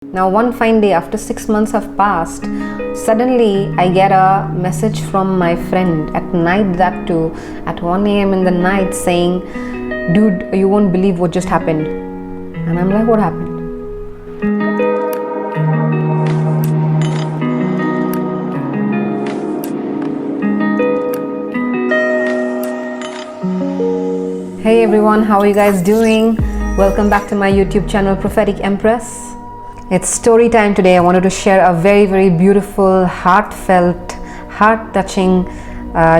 Now one fine day, after 6 months have passed, suddenly I get a message from my friend at night, that too at 1 a.m. in the night, saying, "Dude, you won't believe what just happened." And I'm like, what happened? Hey everyone, how are you guys doing? Welcome back to my YouTube channel, Prophetic Empress. It's story time today. I wanted to share a very beautiful, heartfelt, heart-touching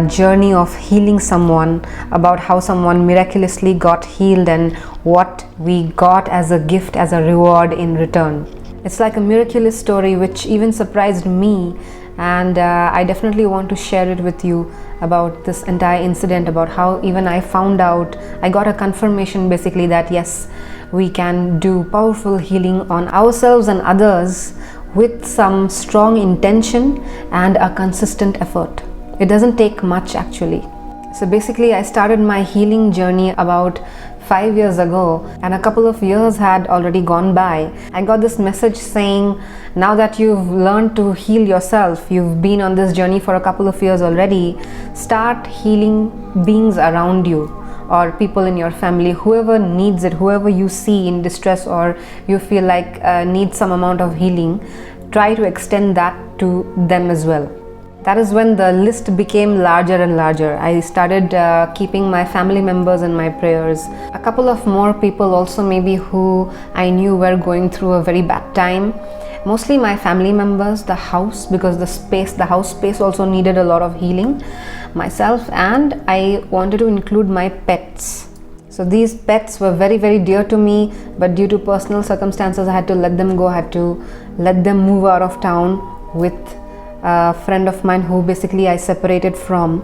journey of healing someone, about how someone miraculously got healed and what we got as a gift, as a reward in return. It's like a miraculous story which even surprised me, and I definitely want to share it with you about this entire incident, about how even I found out, I got a confirmation basically that yes, we can do powerful healing on ourselves and others with some strong intention and a consistent effort. It doesn't take much actually. So basically I started my healing journey about 5 years ago, and a couple of years had already gone by. I got this message saying, now that you've learned to heal yourself, you've been on this journey for a couple of years already, start healing beings around you or people in your family, whoever needs it, whoever you see in distress or you feel like needs some amount of healing, try to extend that to them as well. That is when the list became larger and larger. I started keeping my family members in my prayers. A couple of more people also maybe who I knew were going through a very bad time. Mostly my family members, the house, because the house space also needed a lot of healing. Myself, and I wanted to include my pets. So these pets were very dear to me, but due to personal circumstances I had to let them go, I had to let them move out of town with a friend of mine who basically I separated from.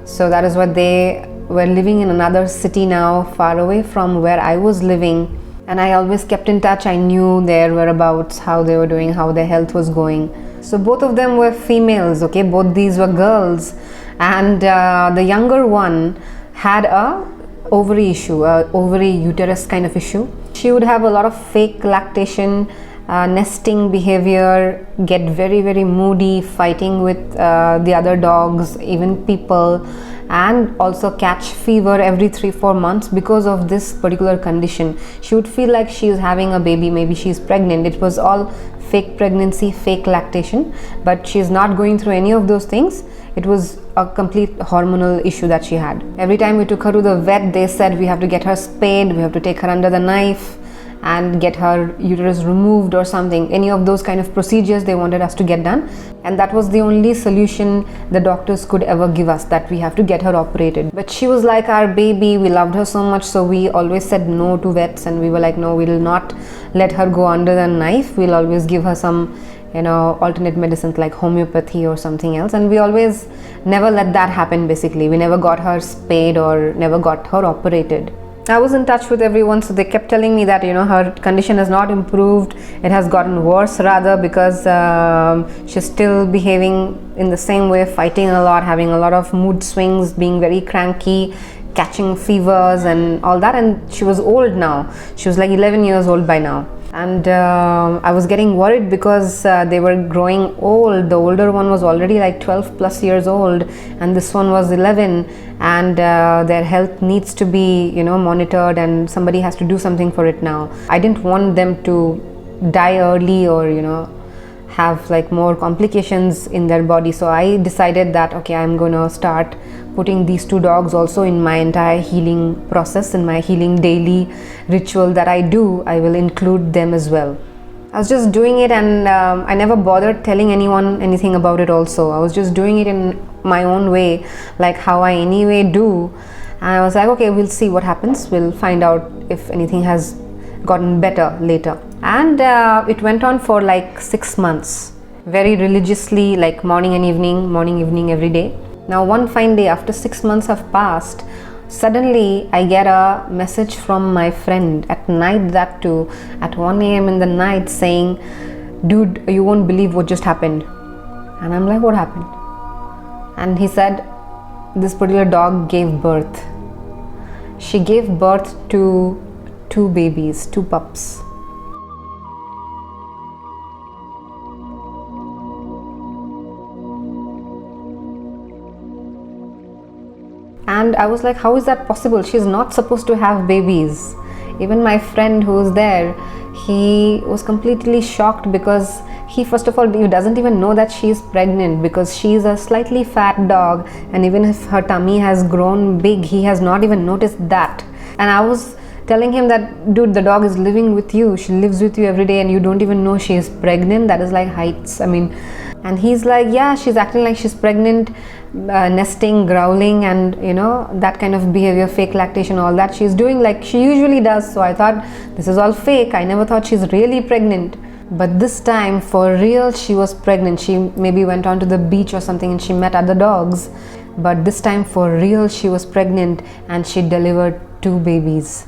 So that is why they were living in another city now, far away from where I was living, and I always kept in touch. I knew their whereabouts, how they were doing, how their health was going. So both of them were females, okay, both these were girls, and the younger one had a ovary issue, ovary uterus kind of issue. She would have a lot of fake lactation, nesting behavior, get very moody, fighting with the other dogs, even people, and also catch fever every 3-4 months because of this particular condition. She would feel like she is having a baby, maybe she's pregnant. It was all fake pregnancy, fake lactation, but she's not going through any of those things. It was a complete hormonal issue that she had. Every time we took her to the vet, they said we have to get her spayed, we have to take her under the knife and get her uterus removed or something. Any of those kind of procedures they wanted us to get done, and that was the only solution the doctors could ever give us, that we have to get her operated. But she was like our baby, we loved her so much, so we always said no to vets, and we were like, no, we will not let her go under the knife. We'll always give her some, alternate medicines like homeopathy or something else, and we always never let that happen. Basically, we never got her spayed or never got her operated. I was in touch with everyone, so they kept telling me that her condition has not improved, it has gotten worse rather, because she's still behaving in the same way, fighting a lot, having a lot of mood swings, being very cranky, catching fevers and all that. And she was old now, she was like 11 years old by now. And I was getting worried because they were growing old. The older one was already like 12 plus years old, and this one was 11, and their health needs to be monitored, and somebody has to do something for it now. I didn't want them to die early or have like more complications in their body. So I decided that okay, I'm gonna start putting these 2 dogs also in my entire healing process, in my healing daily ritual that I do. I will include them as well. I was just doing it, and I never bothered telling anyone anything about it also. I was just doing it in my own way, like how I anyway do. And I was like, okay, we'll see what happens, we'll find out if anything has gotten better later. And it went on for like 6 months, very religiously, like morning evening every day. Now one fine day, after 6 months have passed, suddenly I get a message from my friend at night, that too at 1 a.m. in the night, saying, "Dude, you won't believe what just happened." And I'm like, what happened? And he said, this particular dog gave birth. She gave birth to 2 babies, 2 pups. And I was like, how is that possible? She's not supposed to have babies. Even my friend who was there, he was completely shocked, because he, first of all, he doesn't even know that she's pregnant, because she's a slightly fat dog, and even if her tummy has grown big, he has not even noticed that. And I was telling him that, dude, the dog is living with you, she lives with you every day, and you don't even know she is pregnant. That is like heights. I mean, and he's like, yeah, she's acting like she's pregnant, nesting, growling, and that kind of behavior, fake lactation, all that she's doing like she usually does. So I thought, this is all fake. I never thought she's really pregnant. But this time, for real, she was pregnant. She maybe went on to the beach or something and she met other dogs, but this time for real she was pregnant, and she delivered 2 babies.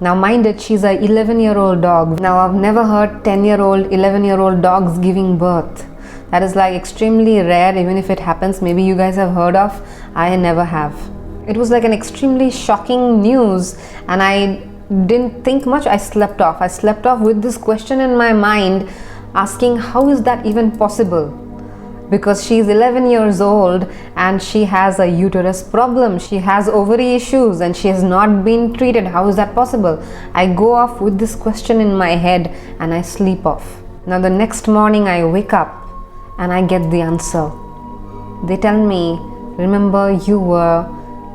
Now mind it, she's a 11-year-old dog. Now I've never heard 10-year-old, 11-year-old dogs giving birth. That is like extremely rare. Even if it happens, maybe you guys have heard of, I never have. It was like an extremely shocking news, and I didn't think much. I slept off with this question in my mind, asking, how is that even possible? Because she's 11 years old and she has a uterus problem, she has ovary issues, and she has not been treated. How is that possible? I go off with this question in my head and I sleep off. Now the next morning I wake up and I get the answer. They tell me, remember, you were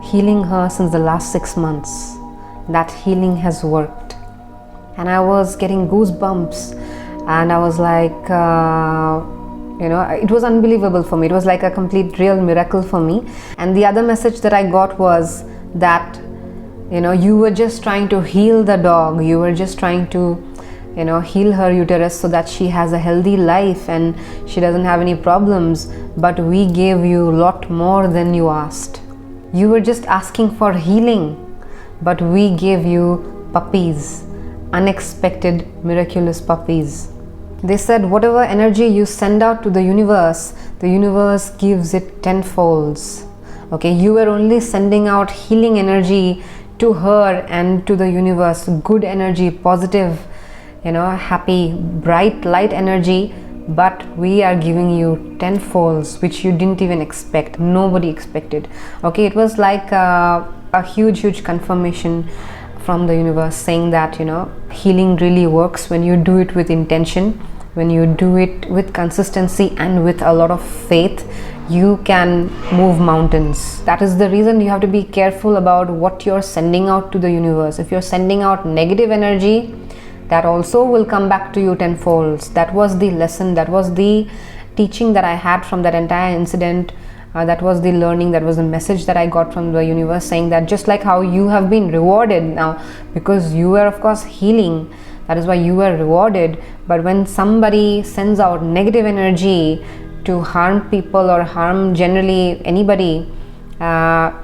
healing her since the last 6 months. That healing has worked. And I was getting goosebumps, and I was like, it was unbelievable for me. It was like a complete real miracle for me. And the other message that I got was that, you were just trying to heal the dog. You were just trying to heal her uterus so that she has a healthy life and she doesn't have any problems, but we gave you a lot more than you asked. You were just asking for healing, but we gave you puppies, unexpected, miraculous puppies. They said, whatever energy you send out to the universe gives it tenfolds. Okay, you were only sending out healing energy to her and to the universe, good energy, positive, happy, bright, light energy, but we are giving you tenfolds, which you didn't even expect. Nobody expected. Okay, it was like a huge confirmation from the universe, saying that healing really works when you do it with intention, when you do it with consistency and with a lot of faith. You can move mountains. That is the reason you have to be careful about what you're sending out to the universe. If you're sending out negative energy, that also will come back to you tenfolds. That was the lesson, that was the teaching that I had from that entire incident. That was the learning, that was the message that I got from the universe, saying that just like how you have been rewarded now, because you were of course healing, that is why you were rewarded. But when somebody sends out negative energy to harm people or harm generally anybody,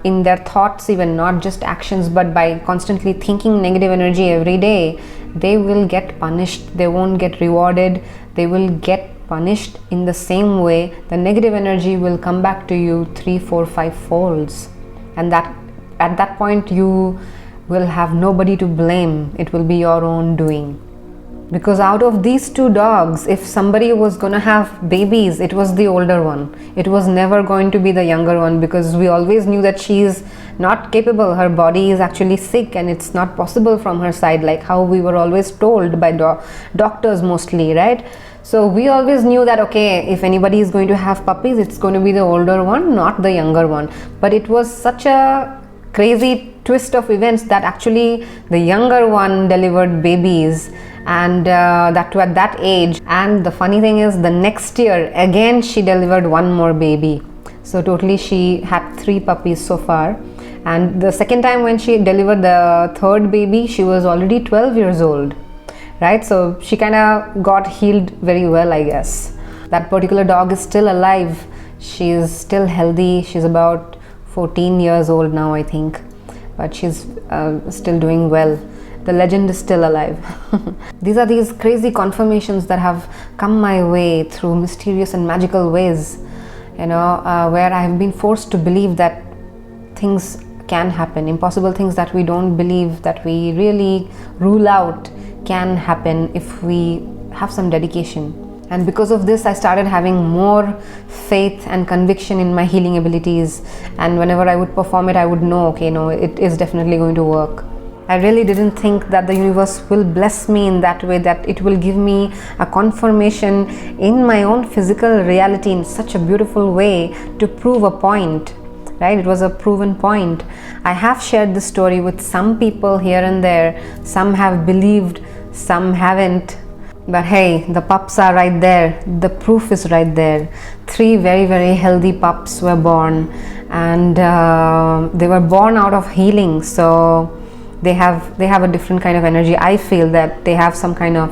in their thoughts, even not just actions, but by constantly thinking negative energy every day, they will get punished. They won't get rewarded. They will get punished in the same way. The negative energy will come back to you 3, 4, 5 folds, and that at that point you will have nobody to blame. It will be your own doing. Because out of these 2 dogs, if somebody was gonna have babies, it was the older one. It was never going to be the younger one, because we always knew that she is not capable. Her body is actually sick and it's not possible from her side, like how we were always told by doctors mostly, right? So we always knew that, okay, if anybody is going to have puppies, it's going to be the older one, not the younger one. But it was such a crazy twist of events that actually the younger one delivered babies, and that too at that age. And the funny thing is, the next year again she delivered 1 more baby. So totally she had 3 puppies so far. And the second time when she delivered the 3rd baby, she was already 12 years old, right? So she kind of got healed very well, I guess. That particular dog is still alive. She is still healthy. She's about 14 years old now, I think, but she's still doing well. The legend is still alive. These are these crazy confirmations that have come my way through mysterious and magical ways, where I have been forced to believe that things can happen. Impossible things that we don't believe, that we really rule out, can happen if we have some dedication. And because of this, I started having more faith and conviction in my healing abilities, and whenever I would perform it, I would know, okay, no, it is definitely going to work. I really didn't think that the universe will bless me in that way, that it will give me a confirmation in my own physical reality in such a beautiful way to prove a point, right? It was a proven point. I have shared this story with some people here and there. Some have believed, some haven't. But hey, the pups are right there. The proof is right there. 3 very, very healthy pups were born, and they were born out of healing. So they have a different kind of energy. I feel that they have some kind of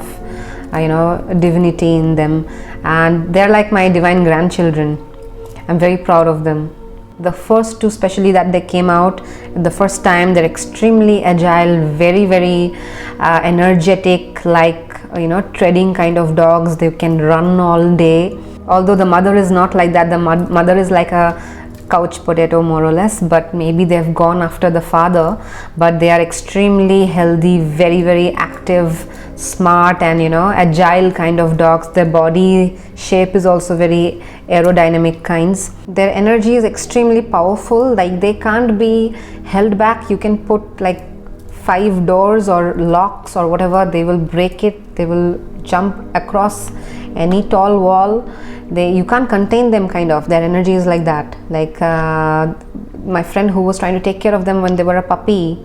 divinity in them, and they're like my divine grandchildren. I'm very proud of them. The first 2, especially that they came out the first time, they're extremely agile, very, very energetic, like treading kind of dogs. They can run all day. Although the mother is not like that. The mother is like a couch potato, more or less, but maybe they've gone after the father. But they are extremely healthy, very, very active, smart, and agile kind of dogs. Their body shape is also very aerodynamic kinds. Their energy is extremely powerful, like they can't be held back. You can put like 5 doors or locks or whatever, they will break it. They will jump across any tall wall. You can't contain them, kind of. Their energy is like that. Like my friend who was trying to take care of them when they were a puppy,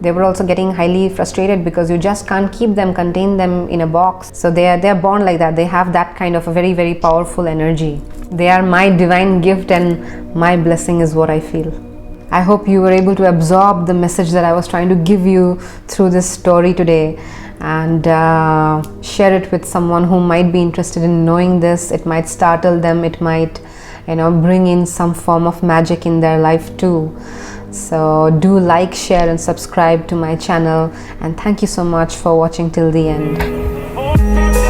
they were also getting highly frustrated because you just can't keep them, contain them in a box. So they are born like that. They have that kind of a very, very powerful energy. They are my divine gift, and my blessing is what I feel. I hope you were able to absorb the message that I was trying to give you through this story today, and share it with someone who might be interested in knowing this. It might startle them. It might bring in some form of magic in their life too. So do like, share, and subscribe to my channel, and thank you so much for watching till the end.